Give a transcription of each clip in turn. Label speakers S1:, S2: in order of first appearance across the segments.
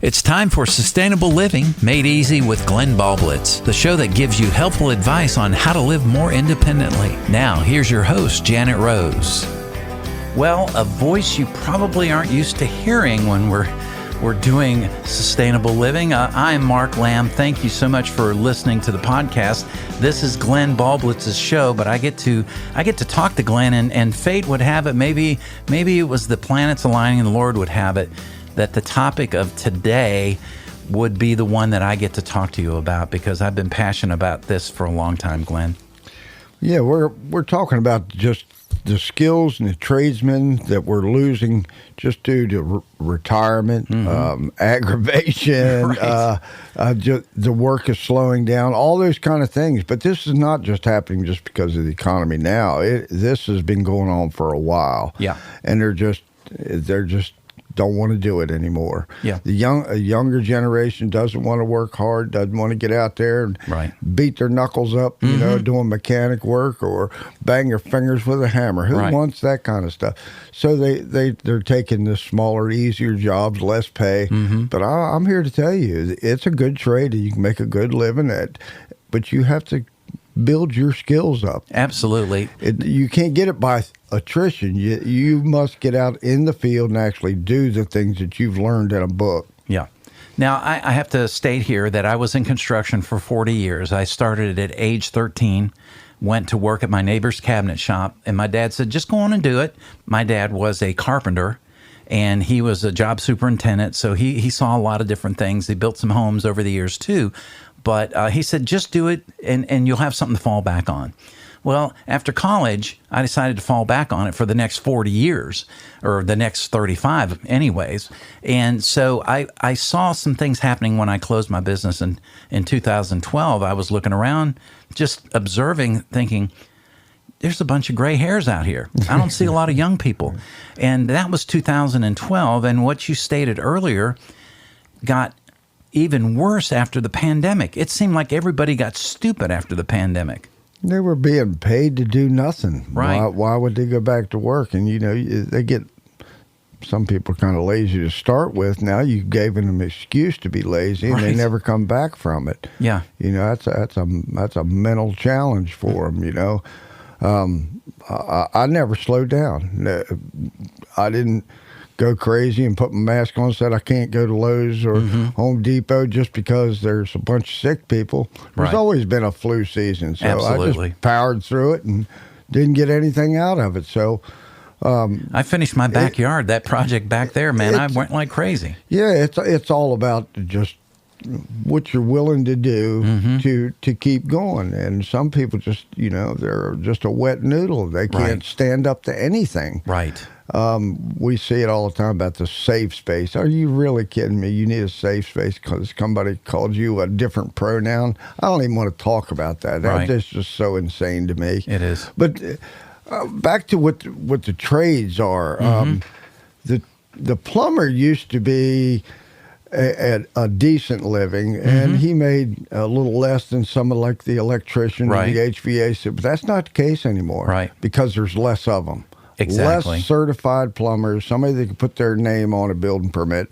S1: It's time for Sustainable Living Made Easy with Glenn Ballblitz, the show that gives you helpful advice on how to live more independently. Now, here's your host, Janet Rose. Well, a voice you probably aren't used to hearing when we're doing Sustainable Living. I'm Mark Lamb. Thank you so much for listening to the podcast. This is Glenn Ballblitz's show, but I get to talk to Glenn, and fate would have it. Maybe it was the planets aligning, and the Lord would have it that the topic of today would be the one that I get to talk to you about, because I've been passionate about this for a long time, Glenn.
S2: Yeah, we're talking about just the skills and the tradesmen that we're losing just due to retirement, aggravation,
S1: Right.
S2: The work is slowing down, all those kind of things. But this is not just happening just because of the economy now. This has been going on for a while.
S1: Yeah.
S2: And they're just don't want to do it anymore.
S1: Yeah.
S2: A younger generation doesn't want to work hard, doesn't want to get out there and
S1: Right.
S2: beat their knuckles up, doing mechanic work or bang their fingers with a hammer. Who
S1: Right.
S2: wants that kind of stuff? So they're taking the smaller, easier jobs, less pay. But I'm here to tell you, it's a good trade and you can make a good living at, but you have to build your skills up.
S1: Absolutely.
S2: You can't get it by attrition. You must get out in the field and actually do the things that you've learned in a book.
S1: Yeah. Now, I have to state here that I was in construction for 40 years. I started at age 13, went to work at my neighbor's cabinet shop, and my dad said, just go on and do it. My dad was a carpenter, and he was a job superintendent, so he saw a lot of different things. He built some homes over the years, too. But he said, just do it, and you'll have something to fall back on. Well, after college, I decided to fall back on it for the next 40 years, or the next 35 anyways. And so I saw some things happening when I closed my business in 2012. I was looking around, just observing, thinking, there's a bunch of gray hairs out here. I don't see a lot of young people. And that was 2012. And what you stated earlier got even worse after the pandemic. It seemed like everybody got stupid after the pandemic.
S2: They were being paid to do nothing.
S1: Right.
S2: Why would they go back to work? And, they get, some people are kind of lazy to start with. Now you gave them an excuse to be lazy, and
S1: Right.
S2: they never come back from it.
S1: Yeah.
S2: That's a mental challenge for them, I never slowed down. I didn't go crazy and put my mask on and said I can't go to Lowe's or Home Depot just because there's a bunch of sick people. There's
S1: Right.
S2: always been a flu season, so I
S1: Absolutely.
S2: just powered through it and didn't get anything out of it. So
S1: I finished my backyard, that project back there, man. I went like crazy.
S2: yeah, it's all about just what you're willing to do to keep going. And some people just, they're just a wet noodle. They can't
S1: Right.
S2: stand up to anything.
S1: Right.
S2: We see it all the time about the safe space. Are you really kidding me? You need a safe space because somebody called you a different pronoun. I don't even want to talk about that.
S1: Right.
S2: That's just so insane to me.
S1: It is.
S2: But back to what the trades are. The plumber used to be a decent living, and he made a little less than some of like the electrician
S1: Right.
S2: and the HVAC. But that's not the case anymore.
S1: Right.
S2: Because there's less of them.
S1: Exactly.
S2: Less certified plumbers, somebody that can put their name on a building permit.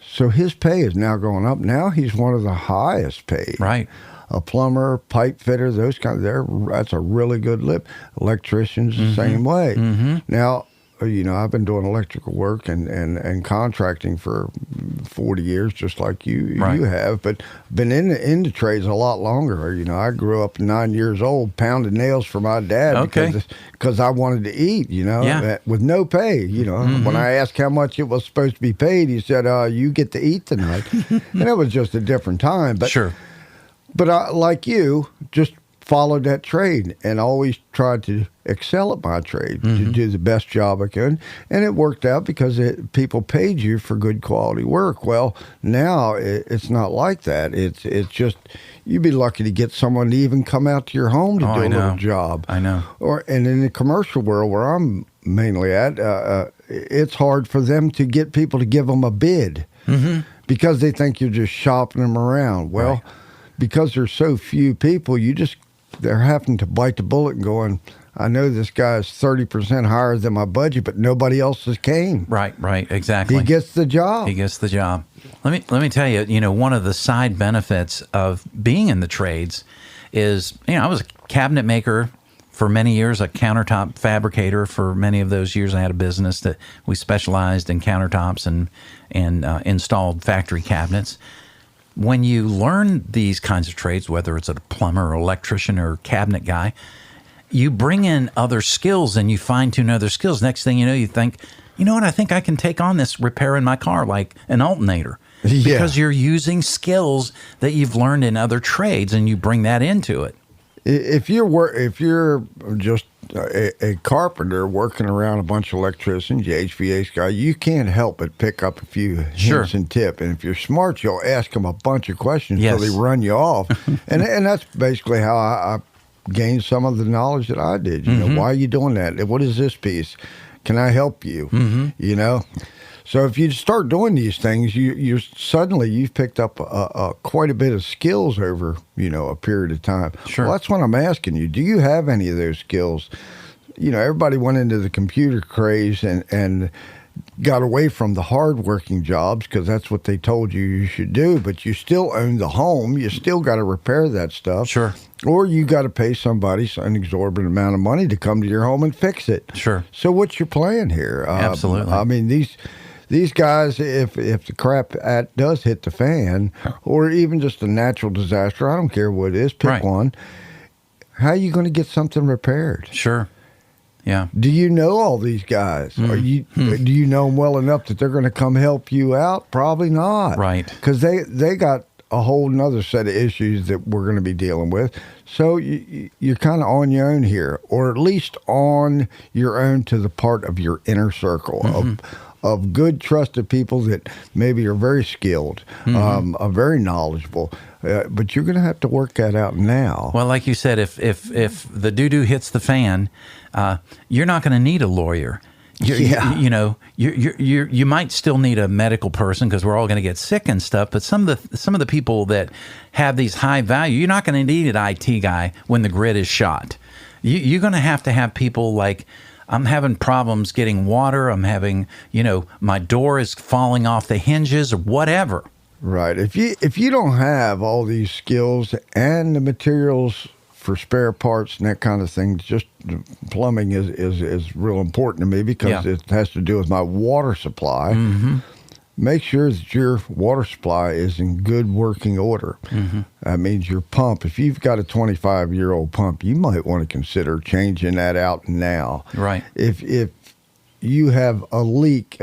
S2: So his pay is now going up. Now he's one of the highest paid.
S1: Right.
S2: A plumber, pipe fitter, those kind of, that's a really good live. Electricians, the same way. Now, I've been doing electrical work and contracting for 40 years, just like you
S1: Right.
S2: have, but been in the trades a lot longer. I grew up 9 years old, pounding nails for my dad
S1: Okay.
S2: because I wanted to eat,
S1: Yeah.
S2: with no pay. When I asked how much it was supposed to be paid, he said, you get to eat tonight. And it was just a different time. But,
S1: Sure.
S2: But I, like you, just followed that trade and always tried to excel at my trade, to do the best job I could. And it worked out because people paid you for good quality work. Well, now it's not like that. It's just, you'd be lucky to get someone to even come out to your home to do
S1: I
S2: a
S1: know.
S2: little job.
S1: I know.
S2: And in the commercial world where I'm mainly at, it's hard for them to get people to give them a bid because they think you're just shopping them around. Well,
S1: Right.
S2: because there's so few people, they're having to bite the bullet and going, I know this guy's 30% higher than my budget, but nobody else has came.
S1: Right, exactly.
S2: He gets the job.
S1: He gets the job. Let me tell you, one of the side benefits of being in the trades is, I was a cabinet maker for many years, a countertop fabricator for many of those years. I had a business that we specialized in countertops and installed factory cabinets. When you learn these kinds of trades, whether it's a plumber or electrician or cabinet guy, you bring in other skills and you fine-tune other skills. Next thing you know, you think, what, I think I can take on this repair in my car, like an alternator.
S2: Yeah.
S1: Because you're using skills that you've learned in other trades and you bring that into it.
S2: If you're just a carpenter working around a bunch of electricians, the HVAC guy, you can't help but pick up a few hints and tips. And if you're smart, you'll ask them a bunch of questions until they run you off. and that's basically how I gained some of the knowledge that I did. You know, why are you doing that? What is this piece? Can I help you? You know? So if you start doing these things, you're suddenly you've picked up quite a bit of skills over a period of time.
S1: Sure.
S2: Well, that's what I'm asking you. Do you have any of those skills? Everybody went into the computer craze and got away from the hardworking jobs because that's what they told you should do. But you still own the home. You still got to repair that stuff.
S1: Sure.
S2: Or you got to pay somebody an exorbitant amount of money to come to your home and fix it.
S1: Sure.
S2: So what's your plan here?
S1: Absolutely.
S2: I mean, these guys, if the crap does hit the fan, or even just a natural disaster, I don't care what it is, pick one. How are you going to get something repaired?
S1: Sure. Yeah.
S2: Do you know all these guys? Do you know them well enough that they're going to come help you out? Probably not.
S1: Right.
S2: Because they got a whole nother set of issues that we're going to be dealing with. So you're kind of on your own here, or at least on your own to the part of your inner circle of good, trusted people that maybe are very skilled, are very knowledgeable. But you're going to have to work that out now.
S1: Well, like you said, if the doo-doo hits the fan, you're not going to need a lawyer. You might still need a medical person because we're all going to get sick and stuff. But some of the people that have these high value, you're not going to need an IT guy when the grid is shot. You're going to have people like, I'm having problems getting water. I'm having, my door is falling off the hinges or whatever. Right.
S2: If you don't have all these skills and the materials for spare parts and that kind of thing, just plumbing is real important to me because it has to do with my water supply. Make sure that your water supply is in good working order. That means your pump, if you've got a 25-year-old pump, you might want to consider changing that out now.
S1: Right.
S2: If you have a leak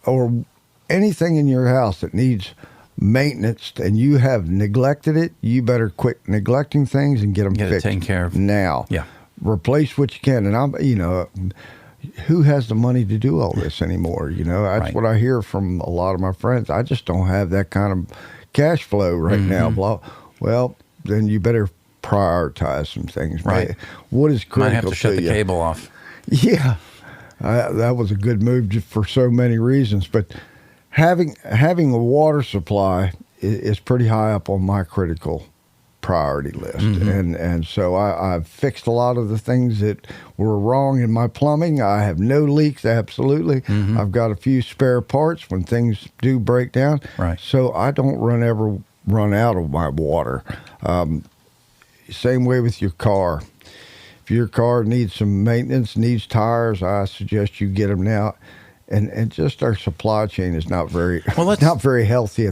S2: or anything in your house that needs maintenance and you have neglected it, you better quit neglecting things and get them fixed.
S1: Taken care of
S2: now.
S1: Yeah.
S2: Replace what you can. And who has the money to do all this anymore? That's what I hear from a lot of my friends. I just don't have that kind of cash flow right now. Well, then you better prioritize some things.
S1: Right.
S2: What is critical
S1: Might have to shut the
S2: you?
S1: cable off.
S2: Yeah. That was a good move just for so many reasons. But having a water supply is pretty high up on my critical priority list. And so I've fixed a lot of the things that were wrong in my plumbing. I have no leaks, absolutely. I've got a few spare parts when things do break down.
S1: Right.
S2: So I don't ever run out of my water. Same way with your car. If your car needs some maintenance, needs tires, I suggest you get them now. And just our supply chain is not very healthy.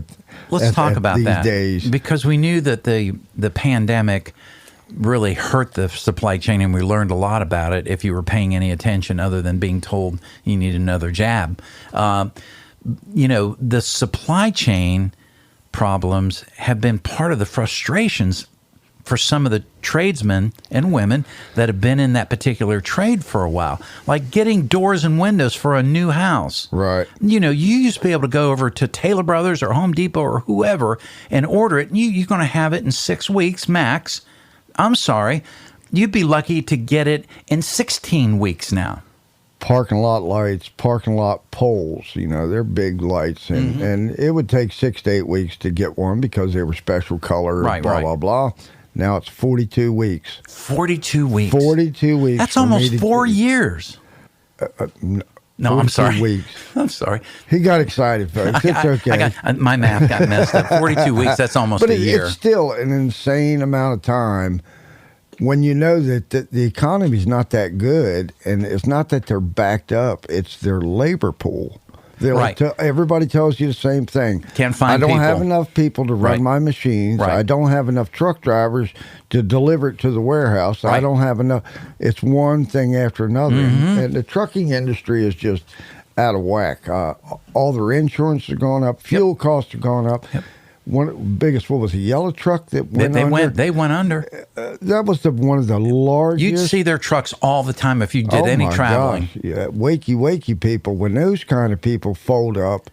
S1: Let's talk about
S2: these
S1: that
S2: days,
S1: because we knew that the pandemic really hurt the supply chain, and we learned a lot about it. If you were paying any attention, other than being told you need another jab, the supply chain problems have been part of the frustrations for some of the tradesmen and women that have been in that particular trade for a while, like getting doors and windows for a new house.
S2: Right.
S1: You used to be able to go over to Taylor Brothers or Home Depot or whoever and order it, and you're going to have it in 6 weeks max. I'm sorry. You'd be lucky to get it in 16 weeks now.
S2: Parking lot lights, parking lot poles, they're big lights. And it would take 6 to 8 weeks to get one because they were special color, blah, blah, blah. Now it's 42 weeks.
S1: 42 weeks.
S2: 42 weeks.
S1: That's
S2: for me
S1: almost
S2: to
S1: 4
S2: do-
S1: years. No,
S2: 42
S1: I'm sorry.
S2: weeks.
S1: I'm sorry.
S2: He got excited, folks. It's okay.
S1: My math got messed up. 42 weeks, that's almost
S2: But
S1: a year.
S2: it's still an insane amount of time when you know that the economy's not that good, and it's not that they're backed up, it's their labor pool.
S1: Right.
S2: Everybody tells you the same thing.
S1: Can't find
S2: I don't have
S1: people.
S2: enough people to run
S1: Right.
S2: my machines.
S1: Right.
S2: I don't have enough truck drivers to deliver it to the warehouse.
S1: Right.
S2: I don't have enough. It's one thing after another.
S1: Mm-hmm.
S2: And the trucking industry is just out of whack. All their insurance has gone up. Fuel costs have gone up.
S1: Yep.
S2: One biggest, what was a yellow truck that went under?
S1: They went under.
S2: That was one of the largest.
S1: You'd see their trucks all the time if you did any
S2: my
S1: traveling.
S2: Gosh. Yeah, wakey people. When those kind of people fold up,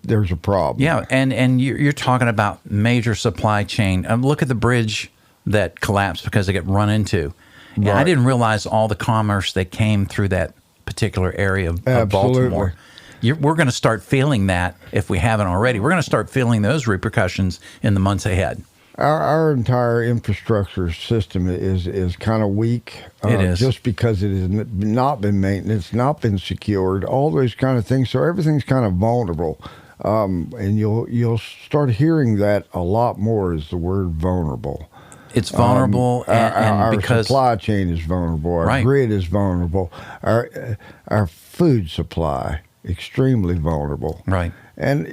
S2: there's a problem.
S1: Yeah, and you're talking about major supply chain. Look at the bridge that collapsed because it got run into. And I
S2: Right.
S1: didn't realize all the commerce that came through that particular area of
S2: Absolutely.
S1: Baltimore. We're going to start feeling that if we haven't already. We're going to start feeling those repercussions in the months ahead.
S2: Our entire infrastructure system is kind of weak.
S1: It is.
S2: Just because it has not been maintained, it's not been secured, all those kind of things. So everything's kind of vulnerable. And you'll start hearing that a lot more is the word vulnerable.
S1: It's vulnerable, and
S2: our
S1: because
S2: supply chain is vulnerable. Our
S1: Right.
S2: grid is vulnerable. Our food supply extremely vulnerable.
S1: Right.
S2: And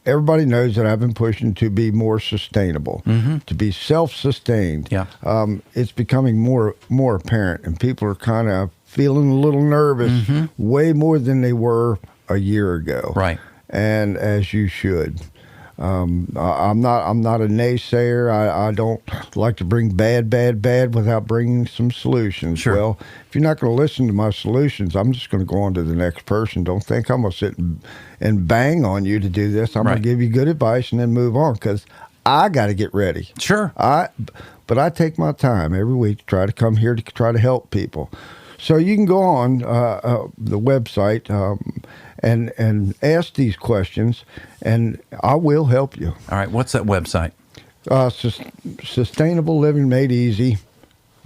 S2: everybody knows that I've been pushing to be more sustainable, to be self-sustained.
S1: Yeah.
S2: It's becoming more apparent, and people are kind of feeling a little nervous, way more than they were a year ago.
S1: Right.
S2: And as you should. I'm not a naysayer. I don't like to bring bad without bringing some solutions.
S1: Sure.
S2: Well, if you're not going to listen to my solutions, I'm just going to go on to the next person. Don't think I'm going to sit and bang on you to do this. I'm going
S1: Right.
S2: to give you good advice and then move on because I got to get ready.
S1: Sure.
S2: But I take my time every week to try to come here to try to help people. So you can go on the website and ask these questions, and I will help you.
S1: All right. What's that website?
S2: Sustainable Living Made Easy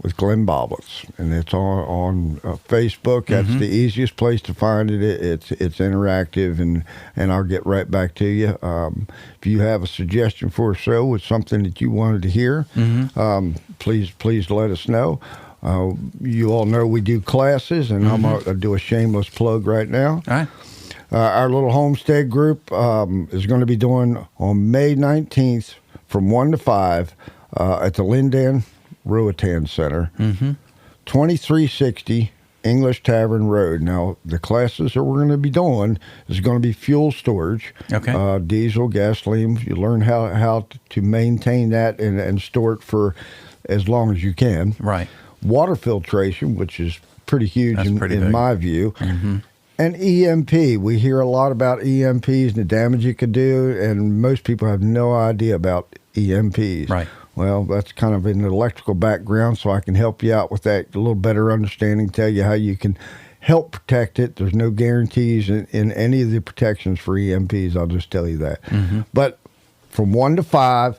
S2: with Glenn Boblitz, and it's on Facebook. That's the easiest place to find it. It's interactive, and I'll get right back to you. If you have a suggestion for a show with something that you wanted to hear, please let us know. You all know we do classes, and I'm going to do a shameless plug right now.
S1: All right.
S2: Our little homestead group is going to be doing on May 19th from 1 to 5 at the Lindan Ruatan Center, 2360 English Tavern Road. Now, the classes that we're going to be doing is going to be fuel storage,
S1: Okay.
S2: diesel, gasoline. You learn how to maintain that and store it for as long as you can.
S1: Right.
S2: Water filtration, which is pretty huge
S1: That's pretty big.
S2: in my view. And EMP. We hear a lot about EMPs and the damage it could do, and most people have no idea about EMPs.
S1: Right.
S2: Well, that's kind of an electrical background, so I can help you out with that, a little better understanding, tell you how you can help protect it. There's no guarantees in any of the protections for EMPs. I'll just tell you that. But from 1 to 5,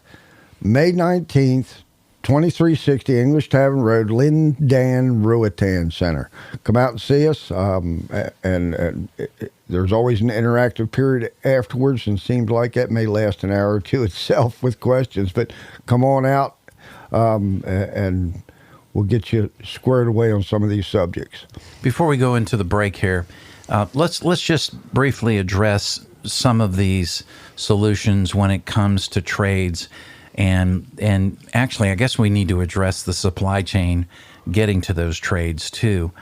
S2: May 19th, 2360 English Tavern Road, Lindan Ruatan Center. Come out and see us, and there's always an interactive period afterwards, and seems like that may last an hour or two itself with questions. But come on out, and we'll get you squared away on some of these subjects.
S1: Before we go into the break here, let's just briefly address some of these solutions when it comes to trades. And actually, I guess we need to address the supply chain getting to those trades too.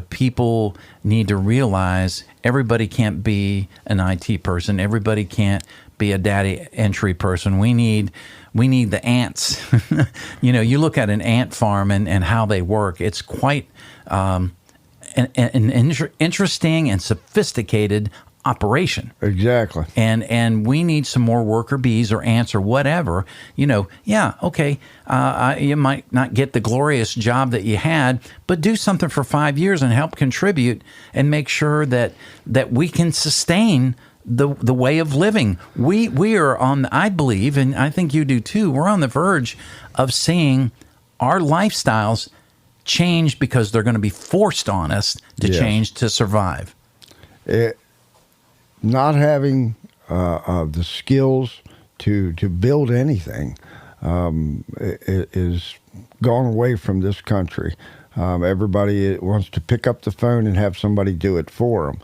S1: People need to realize everybody can't be an IT person. Everybody can't be a data entry person. We need the ants. You look at an ant farm and how they work. It's quite an interesting and sophisticated operation.
S2: Exactly.
S1: And we need some more worker bees or ants or whatever. You might not get the glorious job that you had, but do something for 5 years and help contribute and make sure that we can sustain the way of living. We are on, I believe, and I think you do too, we're on the verge of seeing our lifestyles change because they're going to be forced on us to change to survive.
S2: Not having the skills to build anything is gone away from this country. Everybody wants to pick up the phone and have somebody do it for them.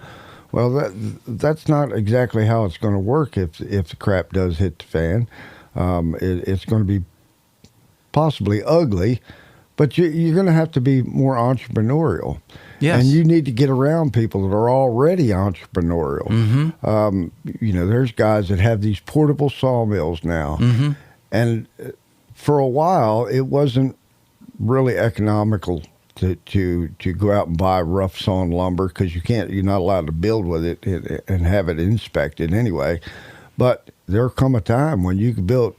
S2: Well, that's not exactly how it's going to work if the crap does hit the fan. It's going to be possibly ugly, but you're going to have to be more entrepreneurial.
S1: Yes.
S2: And you need to get around people that are already entrepreneurial.
S1: Mm-hmm.
S2: There's guys that have these portable sawmills now.
S1: Mm-hmm.
S2: And for a while, it wasn't really economical to go out and buy rough sawn lumber because you're not allowed to build with it and have it inspected anyway. But there'll come a time when you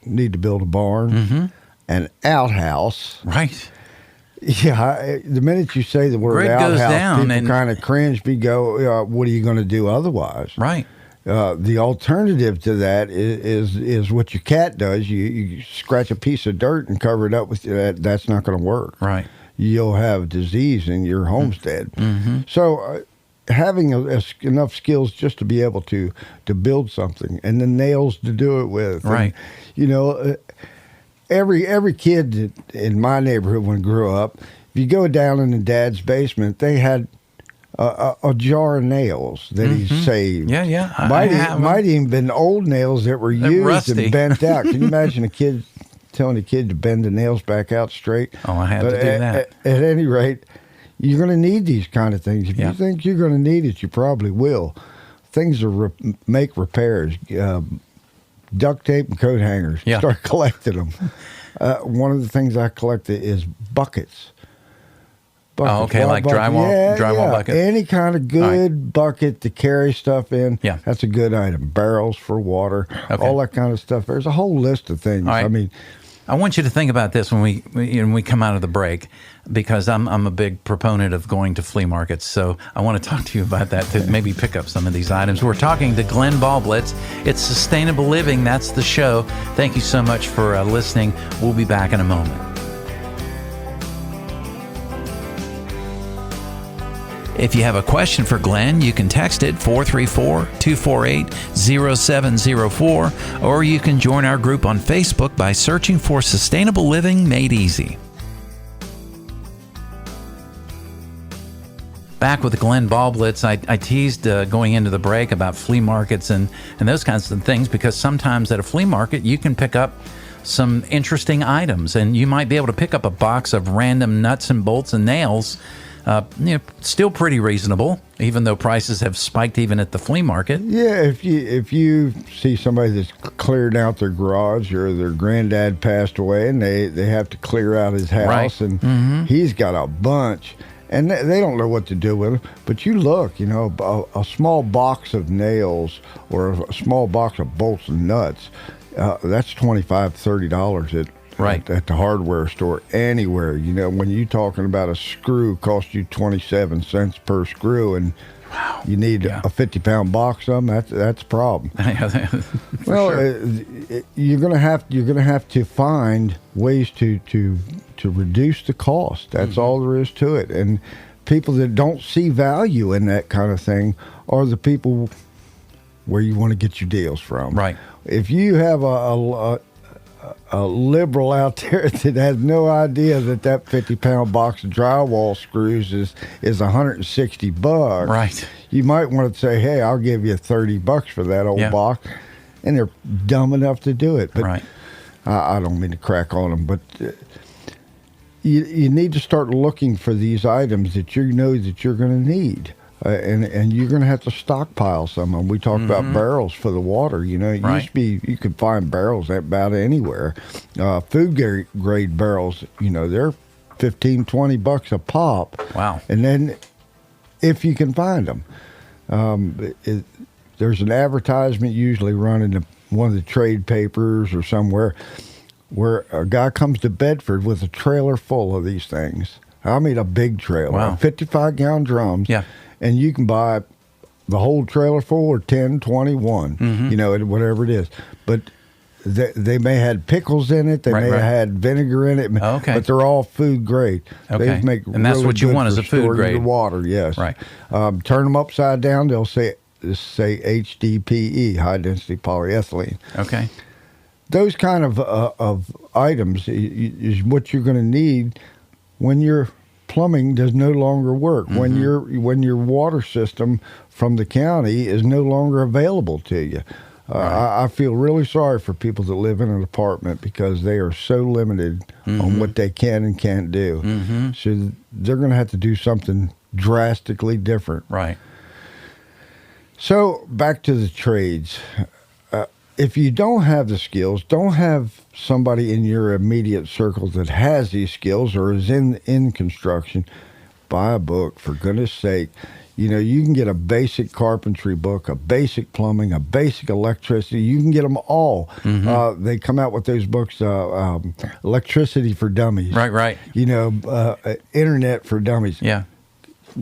S2: need to build a barn, an outhouse.
S1: Right.
S2: Yeah, the minute you say the word
S1: Grid
S2: outhouse,
S1: goes down
S2: people
S1: and
S2: kind of cringe. What are you going to do otherwise?
S1: Right.
S2: The alternative to that is what your cat does. You scratch a piece of dirt and cover it up with that. That's not going to work.
S1: Right.
S2: You'll have disease in your homestead.
S1: Mm-hmm.
S2: So having enough skills just to be able to build something and the nails to do it with.
S1: Right.
S2: And, every kid in my neighborhood when I grew up, if you go down in the dad's basement, they had a jar of nails that he saved.
S1: Yeah.
S2: Might even been old nails that were used
S1: rusty.
S2: and bent out. Can you imagine telling a kid to bend the nails back out straight?
S1: Oh, I had to do that.
S2: At any rate, you're going to need these kind of things. If
S1: Yeah.
S2: you think you're going to need it, you probably will. Things are make repairs. Duct tape and coat hangers.
S1: Yeah.
S2: Start collecting them. One of the things I collect is buckets.
S1: Oh, okay, like drywall bucket.
S2: Any kind of good bucket to carry stuff in.
S1: Yeah.
S2: That's a good item. Barrels for water.
S1: Okay.
S2: All that kind of stuff. There's a whole list of things.
S1: All right.
S2: I mean,
S1: I want you to think about this when we come out of the break, because I'm a big proponent of going to flea markets. So I want to talk to you about that to maybe pick up some of these items. We're talking to Glenn Ballblitz. It's Sustainable Living. That's the show. Thank you so much for listening. We'll be back in a moment. If you have a question for Glenn, you can text it 434-248-0704, or you can join our group on Facebook by searching for Sustainable Living Made Easy. Back with Glenn Ballblitz. I teased going into the break about flea markets and those kinds of things, because sometimes at a flea market you can pick up some interesting items, and you might be able to pick up a box of random nuts and bolts and nails. Still pretty reasonable, even though prices have spiked even at the flea market.
S2: yeah, if you see somebody that's cleared out their garage, or their granddad passed away and they have to clear out his house,
S1: Right.
S2: and he's got a bunch, and they don't know what to do with them. But you look, a small box of nails or a small box of bolts and nuts, that's $25, $30 at the hardware store anywhere. When you're talking about a screw costs you 27 cents per screw, and you need a 50-pound box of them, that's a problem. You're gonna have to find ways to reduce the cost. That's all there is to it. And people that don't see value in that kind of thing are the people where you want to get your deals from.
S1: Right.
S2: If you have a liberal out there that has no idea that 50-pound box of drywall screws is $160.
S1: Right.
S2: You might want to say, hey, I'll give you $30 for that old box. And they're dumb enough to do it. But
S1: Right.
S2: I don't mean to crack on them, but you need to start looking for these items that that you're going to need. And you're going to have to stockpile some of them. We talked about barrels for the water. It used to be you could find barrels about anywhere. Food grade barrels, they're $15-$20 a pop.
S1: Wow.
S2: And then if you can find them, there's an advertisement usually run in one of the trade papers or somewhere where a guy comes to Bedford with a trailer full of these things. I mean, a big trailer,
S1: Wow.
S2: 55-gallon drums.
S1: Yeah.
S2: And you can buy the whole trailer full or 10, 21,
S1: Mm-hmm.
S2: you know, whatever it is. But they may have had pickles in it. They
S1: Right,
S2: may
S1: right.
S2: have had vinegar in it.
S1: Okay.
S2: But they're all food grade.
S1: Okay.
S2: They make
S1: And that's
S2: really
S1: what you
S2: good
S1: want
S2: for
S1: is a food
S2: storing
S1: grade.
S2: your water, yes.
S1: Right.
S2: Turn them upside down. They'll say HDPE, high density polyethylene.
S1: Okay.
S2: Those kind of items is what you're going to need when your plumbing does no longer work.
S1: Mm-hmm.
S2: When your water system from the county is no longer available to you.
S1: Right.
S2: I feel really sorry for people that live in an apartment because they are so limited on what they can and can't do.
S1: Mm-hmm.
S2: So they're going to have to do something drastically different.
S1: Right.
S2: So back to the trades. If you don't have the skills, don't have somebody in your immediate circle that has these skills or is in construction, buy a book, for goodness sake. You know, you can get a basic carpentry book, a basic plumbing, a basic electricity. You can get them all. They come out with those books, Electricity for Dummies.
S1: Right.
S2: You know, Internet for Dummies.
S1: Yeah.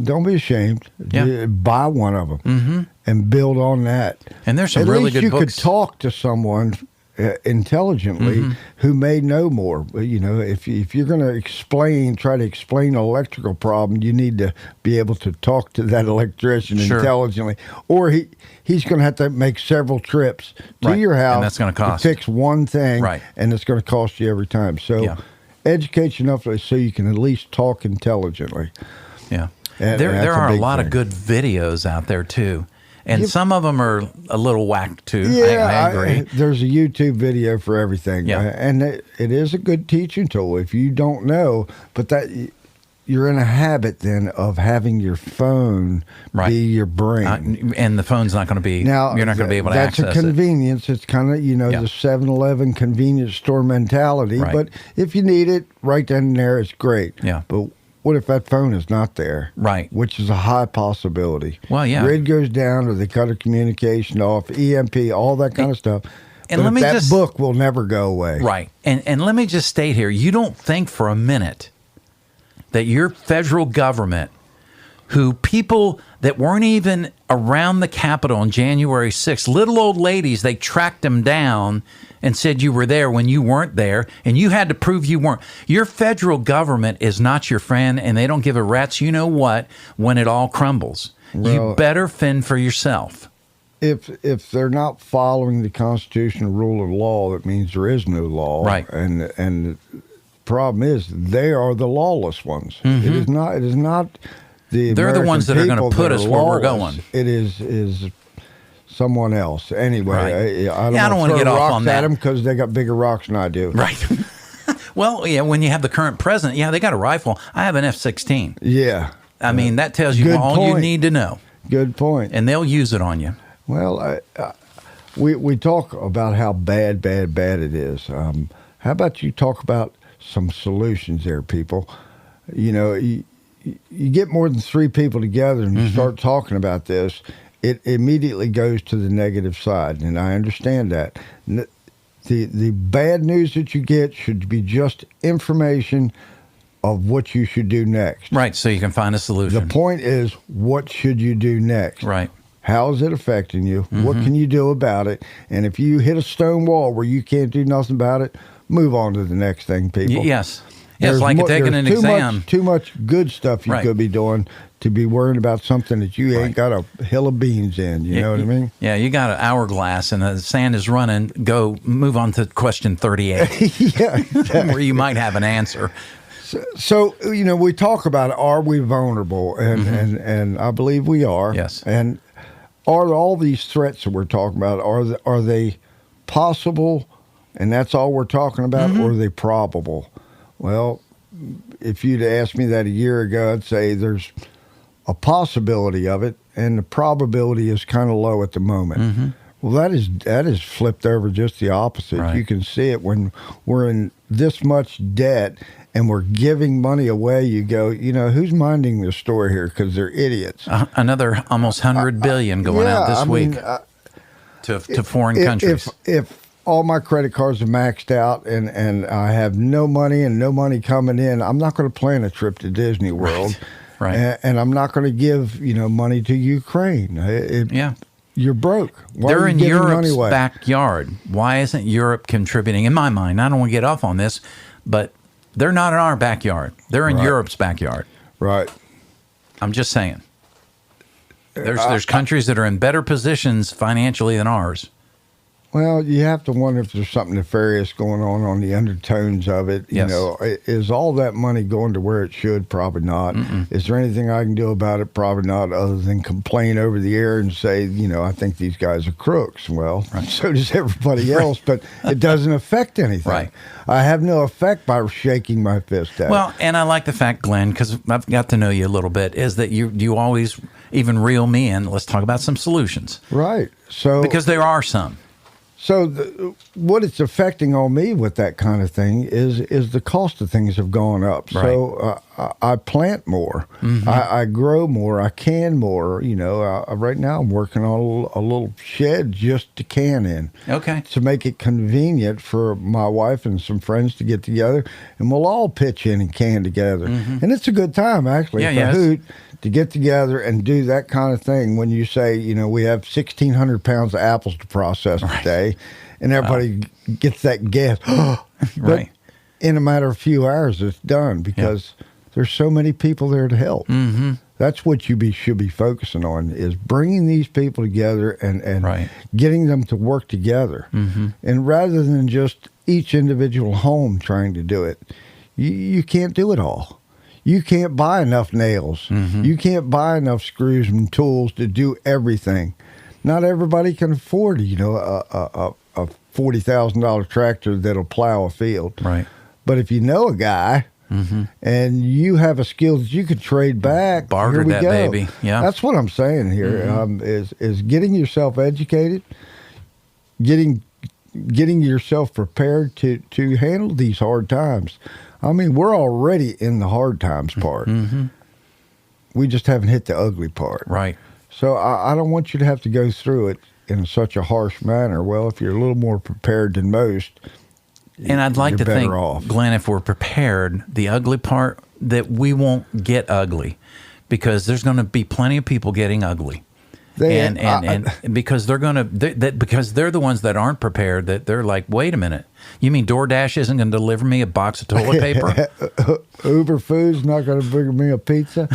S2: Don't be ashamed.
S1: Yeah.
S2: Buy one of them and build on that.
S1: And there's some
S2: At
S1: really
S2: least
S1: good
S2: you
S1: books.
S2: could talk to someone intelligently who may know more. You know, if you're going to try to explain an electrical problem, you need to be able to talk to that electrician
S1: Sure.
S2: intelligently, or he's going to have to make several trips to
S1: Right.
S2: your house
S1: And that's gonna cost.
S2: to fix one thing,
S1: Right.
S2: and it's going to cost you every time. So,
S1: Yeah.
S2: educate you enough so you can at least talk intelligently.
S1: Yeah.
S2: And
S1: there
S2: that's a
S1: are a
S2: big
S1: lot of
S2: thing.
S1: good videos out there too. And
S2: Yep.
S1: some of them are a little whack too.
S2: Yeah,
S1: I agree.
S2: There's a YouTube video for everything,
S1: Yeah.
S2: And it is a good teaching tool if you don't know. But that you're in a habit then of having your phone
S1: Right.
S2: be your brain.
S1: And the phone's not going to be,
S2: Now
S1: you're not going to be able to
S2: that's
S1: access
S2: a
S1: it.
S2: convenience. It's kind of
S1: Yeah.
S2: the 7-Eleven convenience store mentality.
S1: Right.
S2: But if you need it right then and there, it's great.
S1: Yeah.
S2: But what if that phone is not there?
S1: Right.
S2: Which is a high possibility.
S1: Well, yeah.
S2: Grid goes down, or they cut a communication off, EMP, all that kind of stuff.
S1: And
S2: But
S1: let me
S2: that
S1: just-
S2: book will never go away.
S1: Right. And let me just state here, you don't think for a minute that your federal government, who people that weren't even around the Capitol on January 6th, little old ladies, they tracked them down and said you were there when you weren't there, and you had to prove you weren't. Your federal government is not your friend, and they don't give a rat's you know what when it all crumbles. You
S2: Well-
S1: better fend for yourself.
S2: If they're not following the constitutional rule of law, that means there is no law.
S1: Right.
S2: And the problem is they are the lawless ones. It is not. It is not the.
S1: They're the
S2: American
S1: ones that are gonna
S2: people
S1: put
S2: that
S1: us
S2: are
S1: where we're
S2: lawless.
S1: going.
S2: It is someone else. Anyway,
S1: Right.
S2: I don't,
S1: Yeah, I don't
S2: want
S1: wanna
S2: to
S1: get
S2: throw
S1: off
S2: rocks
S1: on
S2: at
S1: that.
S2: them because they got bigger rocks than I do.
S1: Right. Well, yeah, when you have the current president, yeah, they got a rifle. I have an F-16.
S2: Yeah.
S1: I mean, that tells you
S2: Good
S1: all you
S2: point.
S1: need to know,
S2: Good point.
S1: and they'll use it on you.
S2: Well, we talk about how bad it is. How about you talk about some solutions there, people? You know, you get more than 3 people together and you start talking about this, it immediately goes to the negative side, and I understand that. The bad news that you get should be just information of what you should do next.
S1: Right, so you can find a
S2: The
S1: solution.
S2: point is, what should you do next?
S1: Right.
S2: How is it affecting you? What can you do about it? And if you hit a stone wall where you can't do nothing about it, move on to the next thing, people.
S1: Yes.
S2: There's
S1: Yes, like taking an
S2: there's
S1: exam.
S2: Too much good stuff you
S1: Right.
S2: could be doing to be worrying about something that you ain't got a hill of beans in. You know what I mean?
S1: Yeah, you got an hourglass and the sand is running. Go move on to question 38,
S2: Yeah.
S1: where you might have an answer.
S2: So, you know, we talk about, are we vulnerable? And I believe we are.
S1: Yes.
S2: And are all these threats that we're talking about, are they possible, and that's all we're talking about, or are they probable? Well, if you'd asked me that a year ago, I'd say there's a possibility of it, and the probability is kind of low at the moment. Well, that is flipped over just the opposite.
S1: Right.
S2: You can see it when we're in this much debt and we're giving money away. You go, you know, who's minding the store here? Because they're idiots.
S1: Another almost 100 billion going out this week to foreign countries.
S2: If all my credit cards are maxed out and I have no money and no money coming in, I'm not going to plan a trip to Disney World.
S1: Right.
S2: And I'm not going to give money to Ukraine.
S1: Yeah.
S2: You're broke. Why
S1: They're
S2: are you
S1: in
S2: giving money
S1: Europe's
S2: away?
S1: backyard. Why isn't Europe contributing? In my mind, I don't want to get off on this, but they're not in our backyard. They're in
S2: Right.
S1: Europe's backyard.
S2: Right.
S1: I'm just saying. There's countries that are in better positions financially than ours.
S2: Well, you have to wonder if there's something nefarious going on the undertones of it.
S1: Yes.
S2: Is all that money going to where it should? Probably not. Is there anything I can do about it? Probably not, other than complain over the air and say, I think these guys are crooks. Well, so does everybody else, but it doesn't affect anything.
S1: Right.
S2: I have no effect by shaking my fist at
S1: Well, and I like the fact, Glenn, because I've got to know you a little bit, is that you always even reel me in. Let's talk about some solutions.
S2: it. Right. So
S1: Because there are some.
S2: So what it's affecting on me with that kind of thing is the cost of things have gone up.
S1: Right.
S2: So I plant more, I grow more, I can more. Right now I'm working on a little shed just to can in.
S1: Okay.
S2: To make it convenient for my wife and some friends to get together, and we'll all pitch in and can together. And it's a good time, actually.
S1: Yeah,
S2: for
S1: yes.
S2: Hoot to get together and do that kind of thing. When you say, we have 1,600 pounds of apples to process today, and everybody gets that gas. But
S1: Right.
S2: in a matter of a few hours, it's done because there's so many people there to help. Mm-hmm. That's what you should be focusing on, is bringing these people together and
S1: Right.
S2: getting them to work together. Mm-hmm. And rather than just each individual home trying to do it, you can't do it all. You can't buy enough nails.
S1: Mm-hmm.
S2: You can't buy enough screws and tools to do everything. Not everybody can afford, a $40,000 tractor that'll plow a field.
S1: Right.
S2: But if you know a guy and you have a skill that you could trade back,
S1: Barter
S2: here we
S1: that
S2: go.
S1: baby. Yeah.
S2: That's what I'm saying here. Is getting yourself educated, getting yourself prepared to handle these hard times. I mean, we're already in the hard times part. Mm-hmm. We just haven't hit the ugly part.
S1: Right.
S2: So I don't want you to have to go through it in such a harsh manner. Well, if you're a little more prepared than most,
S1: And I'd like
S2: you're
S1: to
S2: better
S1: think,
S2: off.
S1: Glenn, if we're prepared, the ugly part, that we won't get ugly, because there's going to be plenty of people getting ugly. And because they're going to, because they're the ones that aren't prepared, that they're like, wait a minute, you mean DoorDash isn't going to deliver me a box of toilet paper?
S2: Uber Food's not going to bring me a pizza.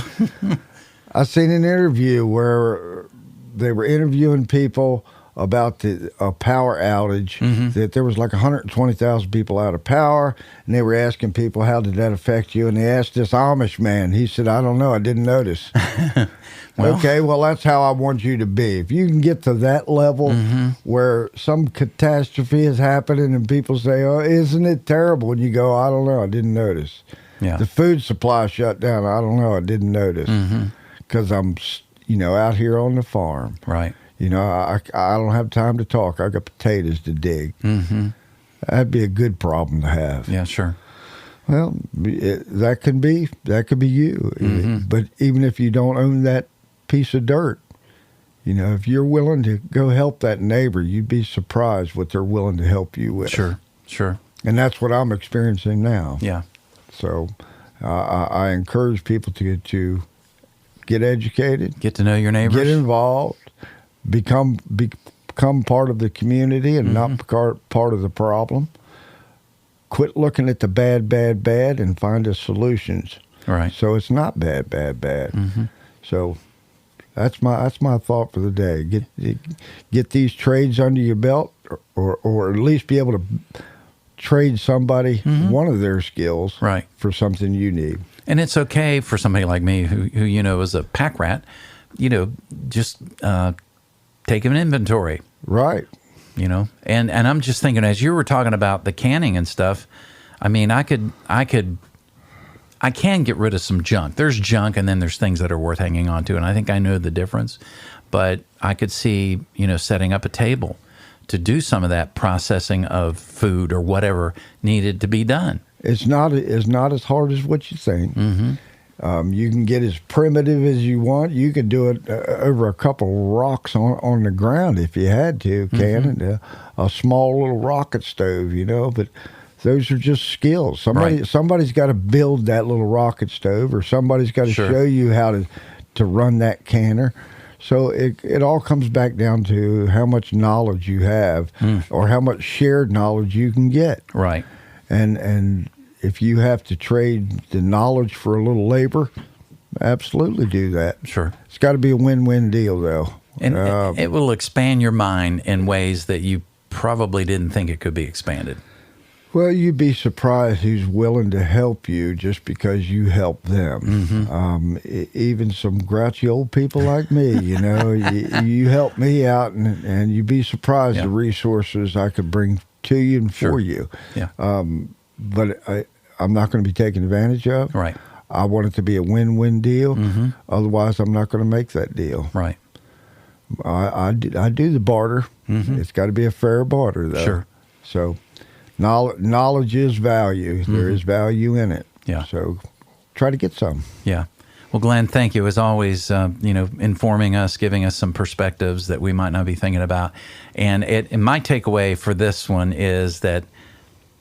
S2: I seen an interview where they were interviewing people about the power outage, that there was like 120,000 people out of power, and they were asking people, how did that affect you? And they asked this Amish man. He said, I don't know, I didn't notice. Okay, well, that's how I want you to be. If you can get to that level where some catastrophe is happening and people say, oh, isn't it terrible? And you go, I don't know, I didn't notice.
S1: Yeah.
S2: The food supply shut down. I don't know, I didn't notice. Because I'm, out here on the farm.
S1: Right.
S2: I don't have time to talk. I got potatoes to dig. That'd be a good problem to have.
S1: Yeah, sure.
S2: Well, that could be you. But even if you don't own that piece of dirt, if you're willing to go help that neighbor, you'd be surprised what they're willing to help you with.
S1: Sure.
S2: And that's what I'm experiencing now.
S1: Yeah.
S2: So I encourage people to get educated,
S1: Get to know your neighbors.
S2: get involved, become part of the community and not part of the problem. Quit looking at the bad, and find the solutions.
S1: Right.
S2: So it's not bad. So that's my thought for the day. Get these trades under your belt, or at least be able to trade somebody one of their skills
S1: Right.
S2: for something you need.
S1: And it's okay for somebody like me who is a pack rat, just take an inventory.
S2: Right.
S1: And I'm just thinking, as you were talking about the canning and stuff, I mean, I can get rid of some junk. There's junk, and then there's things that are worth hanging on to, and I think I know the difference. But I could see, setting up a table to do some of that processing of food or whatever needed to be done.
S2: It's not as hard as what you think. You can get as primitive as you want. You could do it over a couple rocks on the ground if you had to, a small little rocket stove, but those are just skills.
S1: Right.
S2: Somebody's got to build that little rocket stove, or somebody's got to
S1: Sure.
S2: show you how to run that canner. So it all comes back down to how much knowledge you have, or how much shared knowledge you can get.
S1: Right.
S2: And if you have to trade the knowledge for a little labor, absolutely do that.
S1: Sure.
S2: It's got to be a win-win deal, though.
S1: And it will expand your mind in ways that you probably didn't think it could be expanded.
S2: Well, you'd be surprised who's willing to help you just because you help them. Even some grouchy old people like me, you help me out, and you'd be surprised the resources I could bring to you and for you.
S1: Yeah.
S2: But I'm not going to be taken advantage of.
S1: Right.
S2: I want it to be a win-win deal. Otherwise, I'm not going to make that deal.
S1: Right.
S2: I do the barter. It's got to be a fair barter, though.
S1: Sure.
S2: So knowledge is value. There is value in it.
S1: Yeah.
S2: So try to get some.
S1: Yeah. Well, Glenn, thank you as always. Informing us, giving us some perspectives that we might not be thinking about. And my takeaway for this one is that,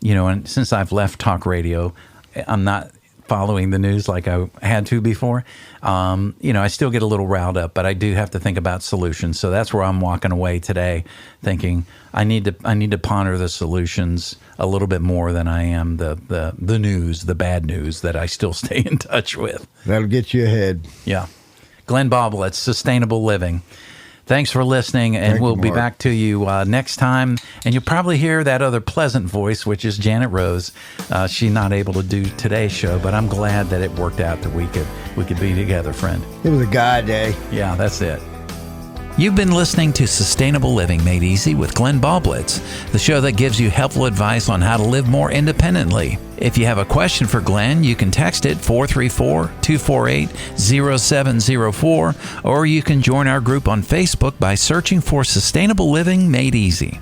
S1: and since I've left talk radio, I'm not following the news like I had to before. I still get a little riled up, but I do have to think about solutions. So that's where I'm walking away today, thinking I need to ponder the solutions a little bit more than I am the news, the bad news that I still stay in touch with.
S2: That'll get you ahead.
S1: Yeah. Glenn Boblitz, Sustainable Living. Thanks for listening, and we'll be back to you next time. And you'll probably hear that other pleasant voice, which is Janet Rose. She's not able to do today's show, but I'm glad that it worked out that we could be together, friend.
S2: It was a guy day.
S1: Yeah, that's it. You've been listening to Sustainable Living Made Easy with Glenn Boblitz, the show that gives you helpful advice on how to live more independently. If you have a question for Glenn, you can text it 434-248-0704, or you can join our group on Facebook by searching for Sustainable Living Made Easy.